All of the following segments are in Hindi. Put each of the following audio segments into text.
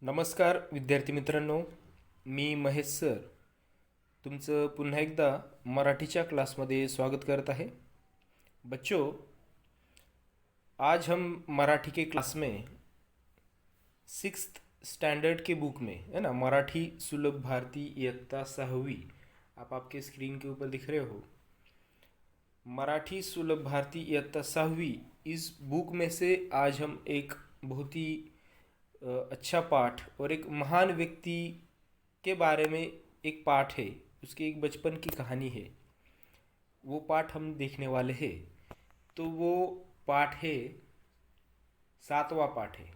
नमस्कार विद्यार्थी मित्रांनो, मी महेश सर तुमचं पुन्हा एकदा मराठीच्या क्लासमध्ये स्वागत करत आहे। बच्चों, आज हम मराठी के क्लास में सिक्स्थ स्टैंडर्ड के बुक में है ना, मराठी सुलभ भारती इयत्ता 6वीं, आप आपके स्क्रीन के ऊपर दिख रहे हो। मराठी सुलभ भारती इयत्ता 6वीं इस बुक में से आज हम एक बहुत ही अच्छा पाठ और एक महान व्यक्ति के बारे में एक पाठ है, उसके एक बचपन की कहानी है, वो पाठ हम देखने वाले हैं। तो वो पाठ है, 7वां पाठ है,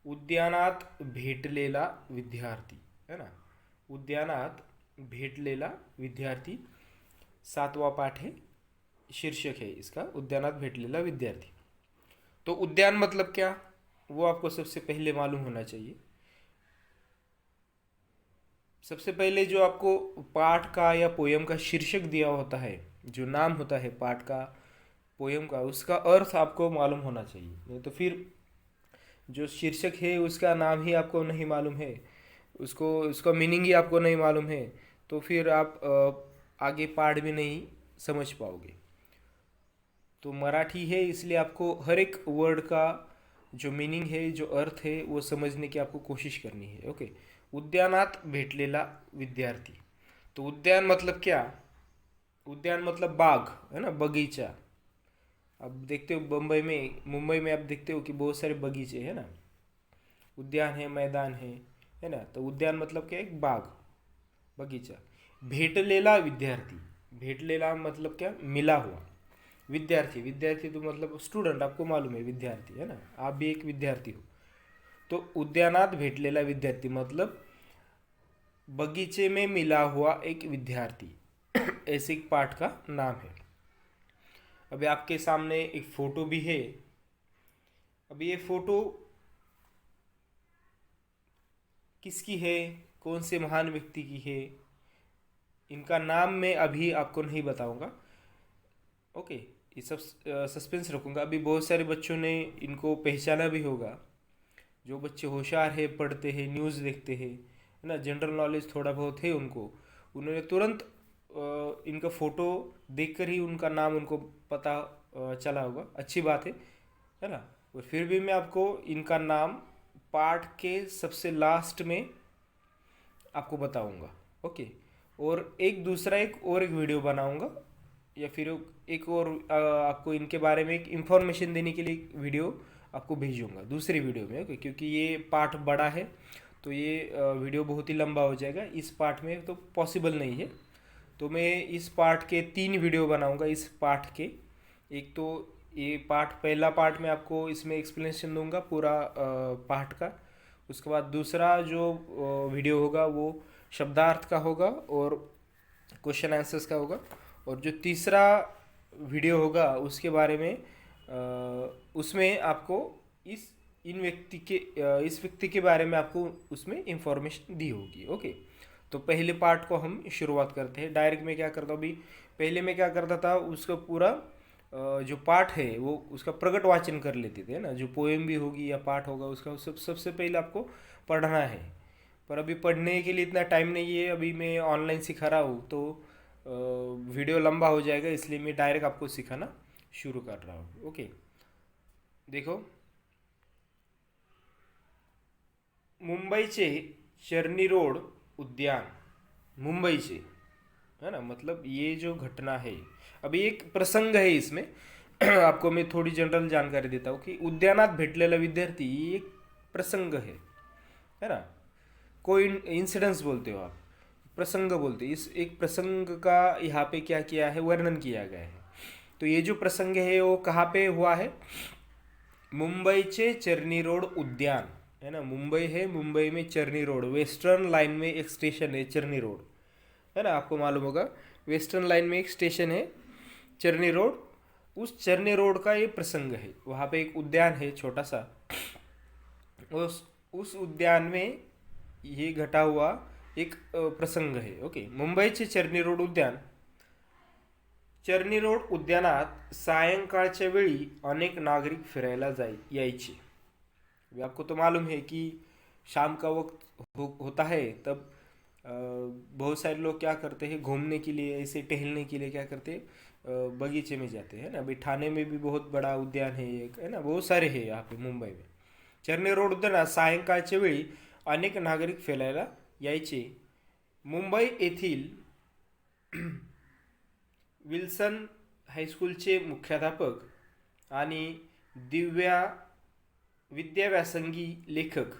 उद्यानात भेटलेला विद्यार्थी, है ना। उद्यानात भेटलेला विद्यार्थी 7वां पाठ है, शीर्षक है इसका उद्यानात भेटलेला विद्यार्थी। तो उद्यान मतलब क्या, वो आपको सबसे पहले मालूम होना चाहिए। सबसे पहले जो आपको पाठ का या पोयम का शीर्षक दिया होता है, जो नाम होता है पाठ का पोयम का, उसका अर्थ आपको मालूम होना चाहिए। नहीं तो फिर जो शीर्षक है उसका नाम ही आपको नहीं मालूम है, उसका मीनिंग ही आपको नहीं मालूम है, तो फिर आप आगे पाठ भी नहीं समझ पाओगे। तो मराठी है इसलिए आपको हर एक वर्ड का जो मीनिंग है, जो अर्थ है, वो समझने की आपको कोशिश करनी है। ओके, उद्यानात भेटलेला विद्यार्थी। तो उद्यान मतलब क्या, उद्यान मतलब बाग, है ना, बगीचा। अब देखते हो मुंबई में आप देखते हो कि बहुत सारे बगीचे हैं ना, उद्यान है, मैदान है ना। तो उद्यान मतलब क्या, एक बाग, बगीचा। भेटलेला विद्यार्थी, भेटलेला मतलब क्या, मिला हुआ। विद्यार्थी, विद्यार्थी तो मतलब स्टूडेंट, आपको मालूम है विद्यार्थी, है ना, आप भी एक विद्यार्थी हो। तो उद्यानात भेटलेला विद्यार्थी मतलब बगीचे में मिला हुआ एक विद्यार्थी, ऐसे एक पाठ का नाम है। अभी आपके सामने एक फोटो भी है। अभी ये फोटो किसकी है, कौन से महान व्यक्ति की है, इनका नाम मैं अभी आपको नहीं बताऊंगा। ओके, ये सब सस्पेंस रखूंगा। अभी बहुत सारे बच्चों ने इनको पहचाना भी होगा। जो बच्चे होशियार है, पढ़ते हैं, न्यूज़ देखते हैं, है ना, जनरल नॉलेज थोड़ा बहुत है उनको, उन्होंने तुरंत इनका फ़ोटो देखकर ही उनका नाम उनको पता चला होगा। अच्छी बात है ना। और फिर भी मैं आपको इनका नाम पाठ के सबसे लास्ट में आपको बताऊंगा। ओके, और एक वीडियो बनाऊंगा, या फिर एक और आपको इनके बारे में एक इंफॉर्मेशन देने के लिए वीडियो आपको भेजूंगा दूसरी वीडियो में। ओके, क्योंकि ये पार्ट बड़ा है तो ये वीडियो बहुत ही लंबा हो जाएगा, इस पार्ट में तो पॉसिबल नहीं है। तो मैं इस पार्ट के 3 वीडियो बनाऊंगा। इस पार्ट के एक तो ये पार्ट, पहला पार्ट में आपको इसमें एक्सप्लेनेशन दूंगा पूरा पार्ट का। उसके बाद दूसरा जो वीडियो होगा वो शब्दार्थ का होगा और क्वेश्चन आंसर्स का होगा। और जो तीसरा वीडियो होगा उसके बारे में उसमें आपको इस व्यक्ति के बारे में आपको उसमें इंफॉर्मेशन दी होगी। ओके, तो पहले पार्ट को हम शुरुआत करते हैं। डायरेक्ट में क्या करता हूँ, अभी पहले मैं क्या करता था, उसका पूरा जो पाठ है वो उसका प्रकट वाचन कर लेते थे ना। जो पोएम भी होगी या पाठ होगा उसका सबसे पहले आपको पढ़ना है। पर अभी पढ़ने के लिए इतना टाइम नहीं है, अभी मैं ऑनलाइन सिखा रहा हूँ, तो वीडियो लंबा हो जाएगा, इसलिए मैं डायरेक्ट आपको सिखाना शुरू कर रहा हूँ। ओके, देखो, मुंबईचे चर्नी रोड उद्यान, मुंबईचे, है ना, मतलब ये जो घटना है, अभी एक प्रसंग है इसमें। आपको मैं थोड़ी जनरल जानकारी देता हूँ कि उद्यानात भेटलेला विद्यार्थी ये एक प्रसंग है ना। कोई इंसिडेंस बोलते हो आप, प्रसंग बोलते, इस एक प्रसंग का यहाँ पे क्या किया है, वर्णन किया गया है। तो ये जो प्रसंग है वो कहाँ पे हुआ है, मुंबईचे चर्नी रोड उद्यान, है ना। मुंबई है, मुंबई में चर्नी रोड, वेस्टर्न लाइन में एक स्टेशन है चर्नी रोड, है ना, आपको मालूम होगा। वेस्टर्न लाइन में एक स्टेशन है चर्नी रोड, उस चर्नी रोड का ये प्रसंग है। वहाँ पे एक उद्यान है छोटा सा, उस उद्यान में ये घटा हुआ एक प्रसंग है। ओके, मुंबईचे चर्नी रोड उद्यान, चर्नी रोड उद्यानात सायंकाळच्या वेळी अनेक नागरिक फिरायला यायचे। अभी आपको तो मालूम है कि शाम का वक्त होता है तब बहुत सारे लोग क्या करते हैं, घूमने के लिए, ऐसे टहलने के लिए क्या करते हैं, बगीचे में जाते हैं ना। अभी ठाणे में भी बहुत बड़ा उद्यान है एक, है ना, बहुत सारे हैं यहाँ पे मुंबई में. चर्नी रोड उद्यानात सायंकाळच्या वेळी अनेक नागरिक फिरायला यायचे. मुंबई येथील विल्सन हायस्कूलचे मुख्याध्यापक आणि दिव्या विद्याव्यासंगी लेखक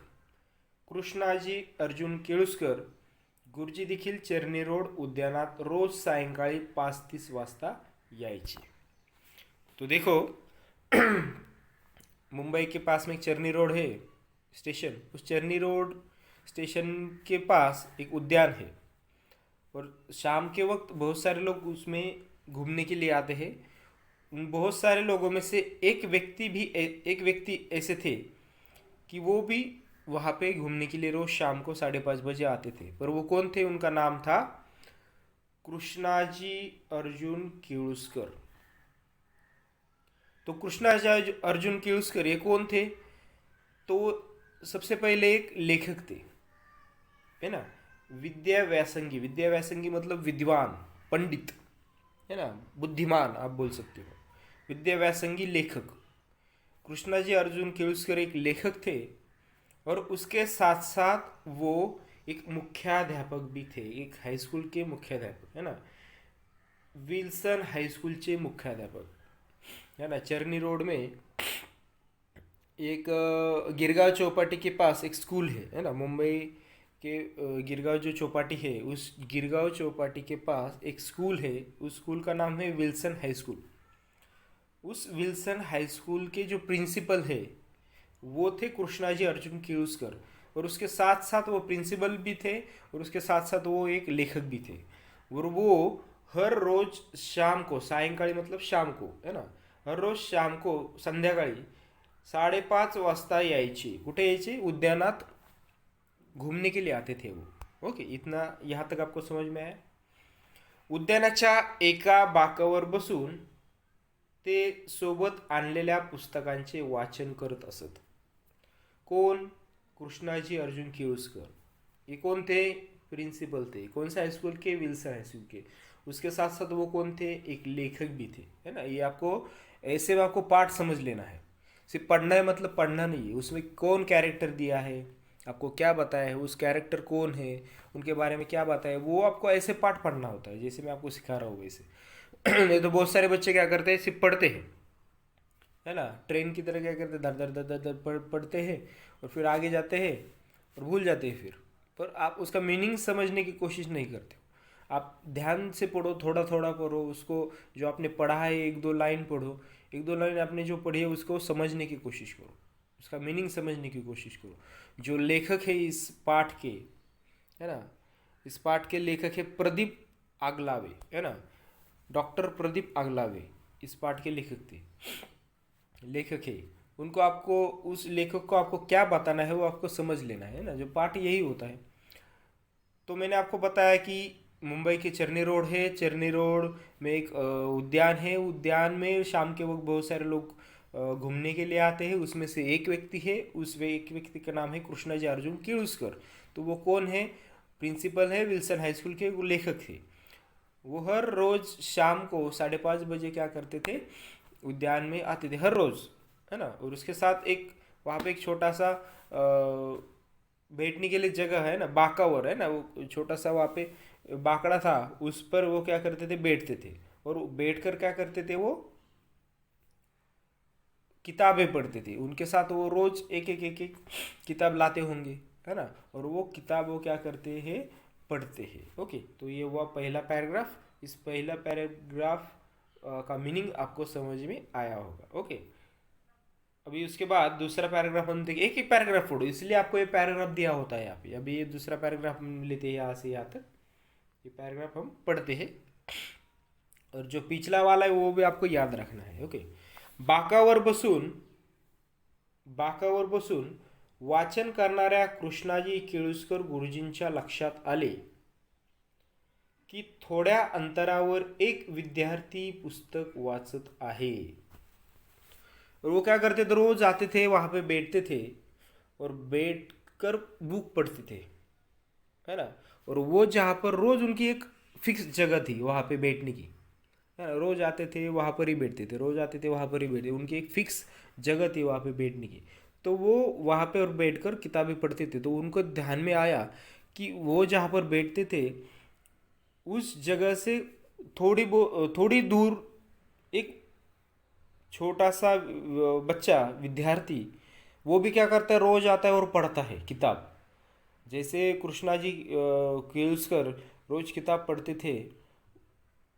कृष्णाजी अर्जुन केळुस्कर गुरुजी देखील चर्नी रोड उद्यानात रोज सायंकाळी 5:30 वाजता यायचे. तो देखो, मुंबई के पास में एक चर्नी रोड है स्टेशन, उस चर्नी रोड स्टेशन के पास एक उद्यान है और शाम के वक्त बहुत सारे लोग उसमें घूमने के लिए आते हैं. उन बहुत सारे लोगों में से एक व्यक्ति ऐसे थे कि वो भी वहाँ पे घूमने के लिए रोज शाम को 5:30 बजे आते थे. पर वो कौन थे? उनका नाम था कृष्णाजी अर्जुन केळुस्कर. तो कृष्णाजी अर्जुन केळुस्कर ये कौन थे? तो सबसे पहले एक लेखक थे, है ना. विद्या व्यासंगी मतलब विद्वान, पंडित, है ना, बुद्धिमान आप बोल सकते हो. विद्या व्यासंगी लेखक कृष्णाजी अर्जुन केळुस्कर एक लेखक थे और उसके साथ साथ वो एक मुख्याध्यापक भी थे, एक हाई स्कूल के मुख्याध्यापक, है ना. विल्सन हाई स्कूलचे मुख्याध्यापक, है ना. चर्नी रोड में एक गिरगांव चौपाटी के पास एक स्कूल है ना. मुंबई के गिरगांव जो चौपाटी है, उस गिरगांव चौपाटी के पास एक स्कूल है. उस स्कूल का नाम है विल्सन हाई स्कूल. उस विल्सन हाई स्कूल के जो प्रिंसिपल है वो थे कृष्णाजी अर्जुन केळुस्कर. और उसके साथ साथ वो प्रिंसिपल भी थे और उसके साथ साथ वो एक लेखक भी थे. और वो हर रोज शाम को, सायंकाळी मतलब शाम को, है ना, हर रोज शाम को संध्याकाळी 5:30 वाजता यायचे. कुठे यायचे? उद्यानात घूमने के लिए आते थे वो. ओके, इतना यहाँ तक आपको समझ में आया. उद्यानाच्या एका बाकावर बसून ते सोबत आणलेल्या पुस्तकांचे वाचन करत असत. कौन? कृष्णाजी अर्जुन केळुस्कर. ये कौन थे? प्रिंसिपल थे. कौन से हाई स्कूल के? विल्सन हाई स्कूल के. उसके साथ साथ वो कौन थे? एक लेखक भी थे, है ना. ये आपको ऐसे में आपको पाठ समझ लेना है. सिर्फ पढ़ना है मतलब पढ़ना नहीं है. उसमें कौन कैरेक्टर दिया है, आपको क्या बताया है, उस कैरेक्टर कौन है, उनके बारे में क्या बताया, वो आपको ऐसे पाठ पढ़ना होता है जैसे मैं आपको सिखा रहा हूँ वैसे. नहीं तो बहुत सारे बच्चे क्या करते हैं, सिर्फ पढ़ते हैं, है ना. ट्रेन की तरह क्या करते हैं, दर दर दर दर दर पढ़ते हैं और फिर आगे जाते हैं और भूल जाते हैं फिर. पर आप उसका मीनिंग समझने की कोशिश नहीं करते. आप ध्यान से पढ़ो, थोड़ा थोड़ा पढ़ो उसको. जो आपने पढ़ा है 1-2 लाइन पढ़ो, 1-2 लाइन आपने जो पढ़ी है उसको समझने की कोशिश करो, उसका मीनिंग समझने की कोशिश करो. जो लेखक है इस पाठ के, है ना, इस पाठ के लेखक है प्रदीप आगलावे, है ना. डॉक्टर प्रदीप आगलावे इस पाठ के लेखक है. उनको आपको, उस लेखक को आपको क्या बताना है वो आपको समझ लेना है ना. जो पाठ यही होता है. तो मैंने आपको बताया कि मुंबई के चर्नी रोड है. चर्नी रोड में एक उद्यान है. उद्यान में शाम के वक्त बहुत सारे लोग घूमने के लिए आते हैं. उसमें से एक व्यक्ति है, एक व्यक्ति का नाम है कृष्णाजी अर्जुन केळुस्कर. तो वो कौन है? प्रिंसिपल है विल्सन हाई स्कूल के, वो लेखक थे. वो हर रोज शाम को 5:30 बजे क्या करते थे, उद्यान में आते थे हर रोज, है ना. और उसके साथ एक वहाँ पे एक छोटा सा बैठने के लिए जगह है ना, बाकावर, है ना, वो छोटा सा वहाँ पे बाकड़ा था, उस पर वो क्या करते थे, बैठते थे. और बैठ कर क्या करते थे, वो किताबें पढ़ते थे. उनके साथ वो रोज एक किताब लाते होंगे, है ना. और वो किताब वो क्या करते हैं, पढ़ते हैं. ओके, तो ये हुआ पहला पैराग्राफ. इस पहला पैराग्राफ का मीनिंग आपको समझ में आया होगा. ओके, अभी उसके बाद दूसरा पैराग्राफ हम देखिए. एक पैराग्राफ पढ़ो, इसलिए आपको ये पैराग्राफ दिया होता है यहाँ पे. अभी ये दूसरा पैराग्राफ हम लेते हैं यहाँ से यहाँ तक. ये पैराग्राफ हम पढ़ते हैं और जो पिछला वाला है वो भी आपको याद रखना है. ओके. बाकावर बसून वाचन करणाऱ्या कृष्णाजी केळुस्कर गुरुजींच्या लक्षात आले की थोड्या अंतरावर एक विद्यार्थी पुस्तक वाचत आहे. और वो क्या करते थे, रोज आते थे, वहाँ पे बैठते थे और बैठ कर बुक पढ़ते थे, है ना। और वो जहाँ पर रोज़ उनकी एक फिक्स जगह थी वहाँ पे बैठने की, है ना। रोज़ आते थे वहाँ पर ही बैठते थे, रोज़ आते थे वहाँ पर ही बैठते, उनकी एक फिक्स जगह थी वहाँ पे बैठने की। तो वो वहाँ पे और बैठकर किताबें पढ़ते थे। तो उनको ध्यान में आया कि वो जहाँ पर बैठते थे उस जगह से थोड़ी दूर एक छोटा सा बच्चा, विद्यार्थी, वो भी क्या करता है, रोज आता है और पढ़ता है किताब। जैसे कृष्णा जी केळुस्कर रोज किताब पढ़ते थे,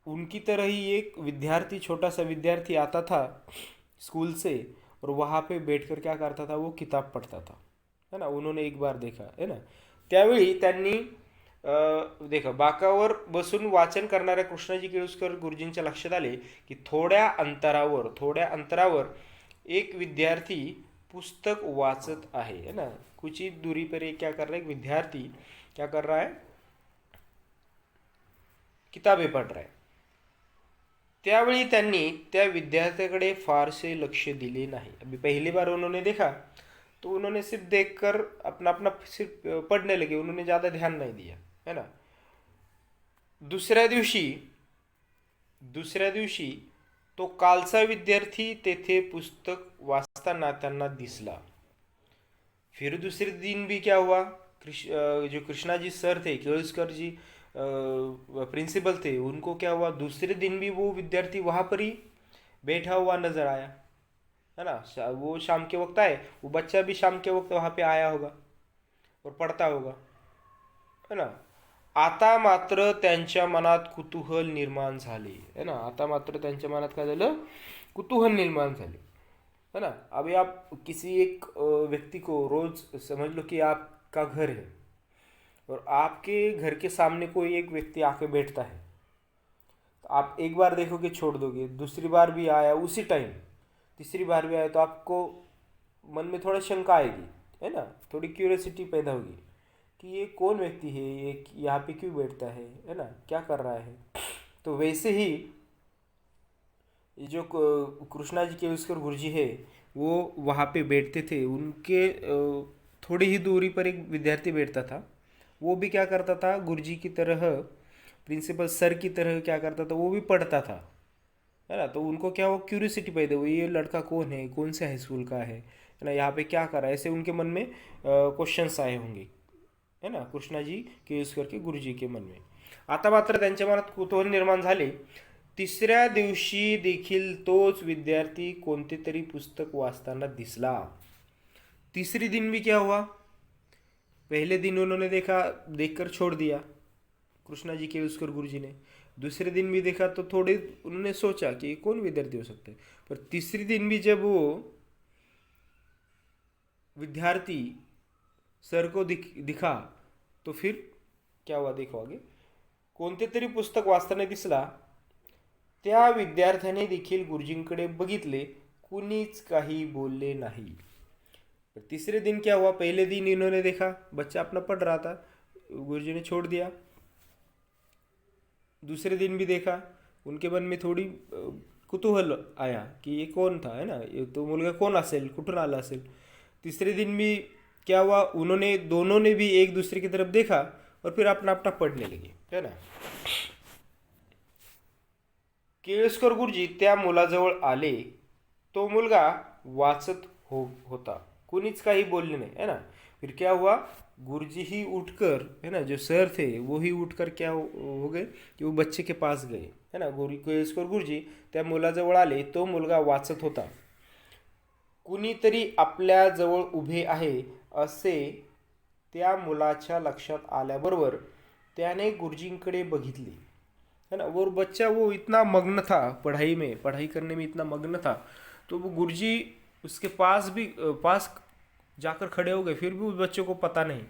उनकी तरह ही एक विद्यार्थी, छोटा सा विद्यार्थी आता था स्कूल से और वहाँ पे बैठकर क्या करता था, वो किताब पढ़ता था, है ना। उन्होंने एक बार देखा, है ना। त्यावेळी त्यांनी देखा बाकावर बसून वाचन करणाऱ्या कृष्णाजी केळुस्कर गुरुजींच्या लक्षात आले की थोड्या अंतरावर एक विद्यार्थी पुस्तक वाचत है ना। कुछ ही दूरी पर एक क्या कर रहा है, एक विद्यार्थी क्या कर रहा है, किताबें पढ़ रहा है। त्यावेळी त्यांनी त्या विद्यार्थ्याकडे फारसे लक्ष दिले नहीं। अभी पहली बार उन्होंने देखा तो उन्होंने सिर्फ देखकर अपना अपना सिर्फ पढ़ने लगे, उन्होंने ज़्यादा ध्यान नहीं दिया, है ना। दुसऱ्या दिवशी तो कालचा विद्यार्थी तेथे पुस्तक वाचताना त्यांना दिसला। फिर दूसरे दिन भी क्या हुआ, जो कृष्णा जी सर थे, केळुस्कर जी प्रिंसिपल थे, उनको क्या हुआ, दूसरे दिन भी वो विद्यार्थी वहाँ पर ही बैठा हुआ नजर आया, है ना। वो शाम के वक्त आए, वो बच्चा भी शाम के वक्त वहाँ पे आया होगा और पढ़ता होगा, है ना। आता मात्र त्यांच्या मनात कुतूहल निर्माण झाले, है ना। आता मात्र त्यांच्या मनात काय झालं, कुतूहल निर्माण झाले, है ना। अभी आप किसी एक व्यक्ति को रोज समझ लो कि आपका घर है और आपके घर के सामने कोई एक व्यक्ति आके बैठता है, तो आप एक बार देखोगे छोड़ दोगे, दूसरी बार भी आया उसी टाइम, तीसरी बार भी आया, तो आपको मन में थोड़ा शंका आएगी, है ना। थोड़ी क्यूरियोसिटी पैदा होगी कि ये कौन व्यक्ति है, ये यहाँ पे क्यों बैठता है ना, क्या कर रहा है। तो वैसे ही ये जो कृष्णा जी केळुस्कर गुरुजी है, वो वहाँ पे बैठते थे, उनके थोड़ी ही दूरी पर एक विद्यार्थी बैठता था। वो भी क्या करता था, गुरुजी की तरह, प्रिंसिपल सर की तरह क्या करता था, वो भी पढ़ता था, है ना। तो उनको क्या, वो क्यूरियोसिटी पैदा हुई, ये लड़का कौन है, कौन से हाई स्कूल का है ना, यहाँ पे क्या कर रहा है, ऐसे उनके मन में क्वेश्चंस आए होंगे, है ना, कृष्णाजी केळुस्कर के गुरुजी के मन में। आता मात्र त्यांच्या मनात कुतूहल निर्माण झाले। तिसऱ्या दिवशी देखील तोच विद्यार्थी कोणते तरी पुस्तक वाचताना दिसला। तीसरी दिन भी क्या हुआ, पहले दिन उन्होंने देखा, देखकर छोड़ दिया कृष्णा जी केळुस्कर गुरुजी ने। दूसरे दिन भी देखा तो थोड़े उन्होंने सोचा कि कौन विद्यार्थी हो सकते हैं, पर तीसरी दिन भी जब वो विद्यार्थी सर को दिखा तो फिर क्या हुआ, देखो आगे, कोणते तरी पुस्तक वाचताना दिसला। त्या विद्यार्थ्याने देखील गुरुजींकडे बघितले, कुणीच काही बोलले नहीं। तीसरे दिन क्या हुआ, पहले दिन इन्होंने देखा बच्चा अपना पढ़ रहा था, गुरुजी ने छोड़ दिया। दूसरे दिन भी देखा, उनके मन में थोड़ी कुतूहल आया कि ये कौन था, है ना, ये तो मुलगा कोण असेल, कुठून आला असेल। तीसरे दिन भी क्या हुआ, उन्होंने दोनों ने भी एक दूसरे की तरफ देखा और फिर अपना अपना पढ़ने लगे, है ना। केळुस्कर गुरुजी त्या मुलाजवळ आले, तो मुलगा वाचत होता, कुणीच काही बोलले नहीं, है ना। फिर क्या हुआ, गुरुजी ही उठकर, है ना, जो सर थे वो ही उठकर क्या हो गए कि वो बच्चे के पास गए, है ना। केळुस्कर गुरुजी त्या मुलाजवळ आले, तो मुलगा वाचत होता। कुणीतरी आपल्याजवळ उभे आहे असे त्या मुलाच्या लक्षात आल्याबरोबर त्याने गुरुजींकडे बघितले, है ना। वो बच्चा वो इतना मग्न था पढ़ाई में, पढ़ाई करने में इतना मग्न था, तो वो गुरुजी उसके पास जाकर खड़े हो गए। फिर भी उस बच्चे को पता नहीं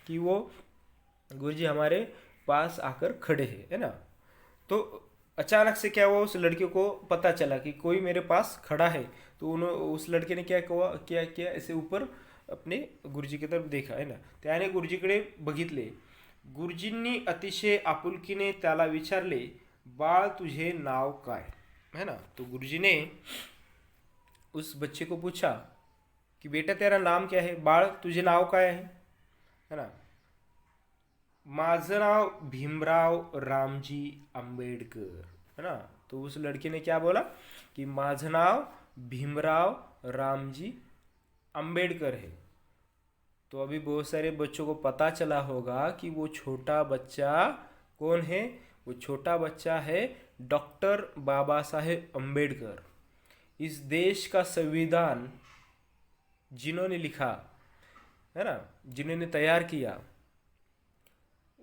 कि वो गुरुजी हमारे पास आकर खड़े हैं, है ना। तो अचानक से क्या हुआ, उस लड़के को पता चला कि कोई मेरे पास खड़ा है। तो उस लड़के ने क्या किया, ऐसे ऊपर अपने गुरुजी की तरफ देखा, है ना। त्याने गुरुजीकडे बघितले। गुरुजींनी अतिशय आपुलकीने त्याला विचारले, बाळ तुझे नाव काय, है ना। तो गुरुजी ने उस बच्चे को पूछा कि बेटा तेरा नाम क्या है, बाळ तुझे नाव काय है। है ना। माझं नाव भीमराव रामजी आंबेडकर, है ना। तो उस लड़के ने क्या बोला कि माझं नाव भीमराव रामजी आंबेडकर है। तो अभी बहुत सारे बच्चों को पता चला होगा कि वो छोटा बच्चा कौन है। वो छोटा बच्चा है डॉक्टर बाबा साहेब अम्बेडकर। इस देश का संविधान जिन्होंने लिखा, है ना, जिन्होंने तैयार किया,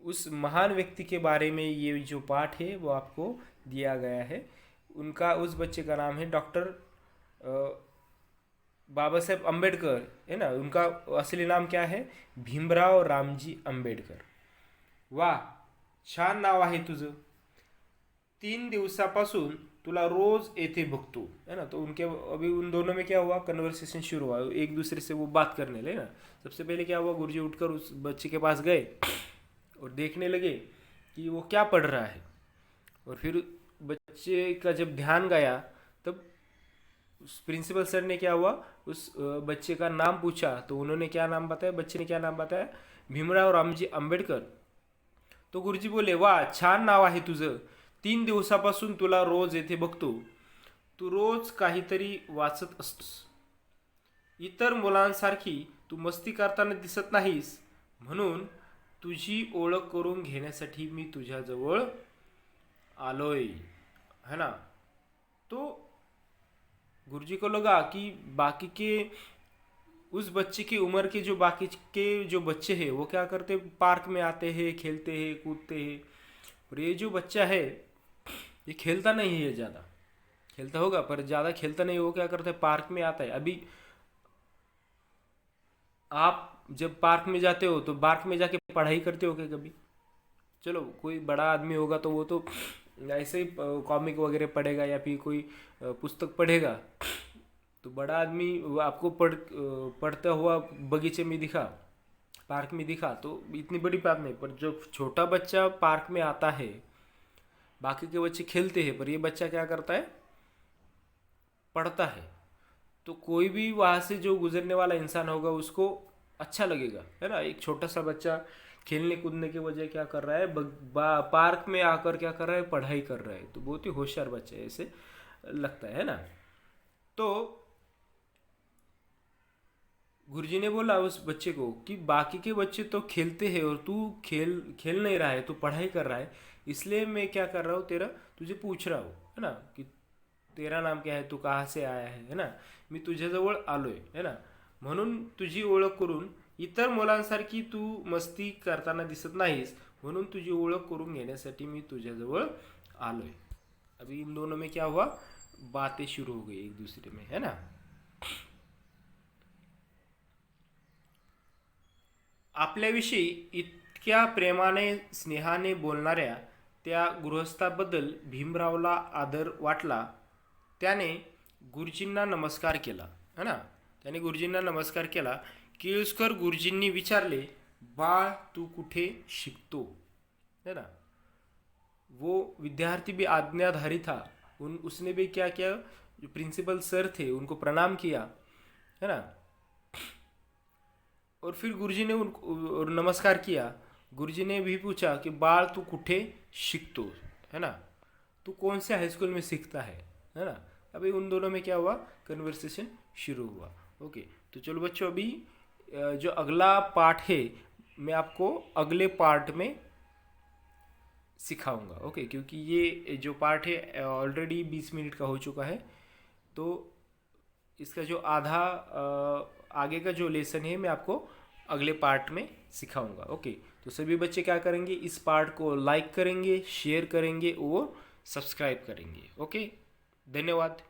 उस महान व्यक्ति के बारे में ये जो पाठ है वो आपको दिया गया है। उनका, उस बच्चे का नाम है डॉक्टर बाबा साहेब अम्बेडकर, है ना। उनका असली नाम क्या है? भीमराव रामजी आंबेडकर। वाह, छान नाव आहे तुझं। 3 दिवसापासून तुला रोज येथे बघतो, है ना। तो उनके अभी उन दोनों में क्या हुआ, कन्वर्सेशन शुरू हुआ, एक दूसरे से वो बात करने लगे ना। सबसे पहले क्या हुआ, गुरुजी उठकर उस बच्चे के पास गए और देखने लगे कि वो क्या पढ़ रहा है। और फिर बच्चे का जब ध्यान गया तब उस प्रिंसिपल सर ने क्या हुआ, उस बच्चे का नाम पूछा। तो उन्होंने क्या नाम बताया, बच्चे ने क्या नाम बताया, भीमराव रामजी आंबेडकर। तो गुरुजी बोले, वाह, छान नाव आहे तुझं, 3 दिवसापासून तुला रोज येथे बघतो, तू रोज काहीतरी वाचत असतोस, इतर मुलांसारखी तू मस्ती करताना दिसत नाहीस, म्हणून तुझी ओळख करून घेण्यासाठी मी तुझ्याजवळ आलोय, है ना। तो गुरुजी को लगा कि बाकी के उस बच्चे की उम्र के जो बाकी के जो बच्चे हैं वो क्या करते, पार्क में आते हैं, खेलते हैं, कूदते हैं। और ये जो बच्चा है ये खेलता नहीं है, ज़्यादा खेलता होगा पर ज़्यादा खेलता नहीं। वो क्या करता है, पार्क में आता है। अभी आप जब पार्क में जाते हो तो पार्क में जाके पढ़ाई करते हो क्या कभी? चलो, कोई बड़ा आदमी होगा तो वो तो ऐसे ही कॉमिक वगैरह पढ़ेगा या फिर कोई पुस्तक पढ़ेगा। तो बड़ा आदमी वो आपको पढ़ता हुआ बगीचे में दिखा, पार्क में दिखा, तो इतनी बड़ी बात नहीं। पर जब छोटा बच्चा पार्क में आता है, बाकी के बच्चे खेलते हैं, पर ये बच्चा क्या करता है, पढ़ता है। तो कोई भी वहाँ से जो गुजरने वाला इंसान होगा उसको अच्छा लगेगा, है ना। एक छोटा सा बच्चा खेलने कूदने के वजह क्या कर रहा है, पार्क में आकर क्या कर रहा है, पढ़ाई कर रहा है। तो बहुत ही होशियार बच्चा है, ऐसे लगता है ना। तो गुरुजी ने बोला उस बच्चे को कि बाकी के बच्चे तो खेलते हैं और तू खेल नहीं रहा है, तू पढ़ाई कर रहा है, इसलिए मैं क्या कर रहा हूँ, तुझे पूछ रहा हूँ, है ना, कि तेरा नाम क्या है, तू कहाँ से आया है ना, मी तुझ्याजवळ आलोय, है ना, म्हणून तुझी ओळख करून, इतर मुलांसारखी तू मस्ती करताना दिसत नाहीस, म्हणून तुझी ओळख करून घेण्यासाठी मी तुझ्याजवळ आलोय। अभी इन दोनों में क्या हुआ, बातें शुरू हो गई एक दूसरे में, है ना। आपल्याविषयी इतक्या प्रेमाने स्नेहाने बोलणाऱ्या त्या गृहस्थाबद्दल भीमरावला आदर वाटला। त्याने गुरुजींना नमस्कार केला, है ना। त्याने गुरुजींना नमस्कार केला। केळुसकर गुरुजींनी विचारले, बाळ तू कुठे शिकतो, है ना। वो विद्यार्थी भी आज्ञाधारी था, उसने भी क्या किया, जो प्रिंसिपल सर थे उनको प्रणाम किया, है ना। और फिर गुरुजी ने उनको नमस्कार किया। गुरुजी ने भी पूछा कि बाळ तू कुठे शिकतो, है ना, तू कौन से हाई स्कूल में सीखता है ना। अभी उन दोनों में क्या हुआ, कन्वर्सेशन शुरू हुआ। ओके, तो चलो बच्चों, अभी जो अगला पार्ट है मैं आपको अगले पार्ट में सिखाऊंगा। ओके, क्योंकि ये जो पार्ट है ऑलरेडी 20 मिनट का हो चुका है, तो इसका जो आधा आगे का जो लेसन है मैं आपको अगले पार्ट में सिखाऊंगा। ओके, तो सभी बच्चे क्या करेंगे, इस पार्ट को लाइक करेंगे, शेयर करेंगे और सब्सक्राइब करेंगे। ओके, धन्यवाद।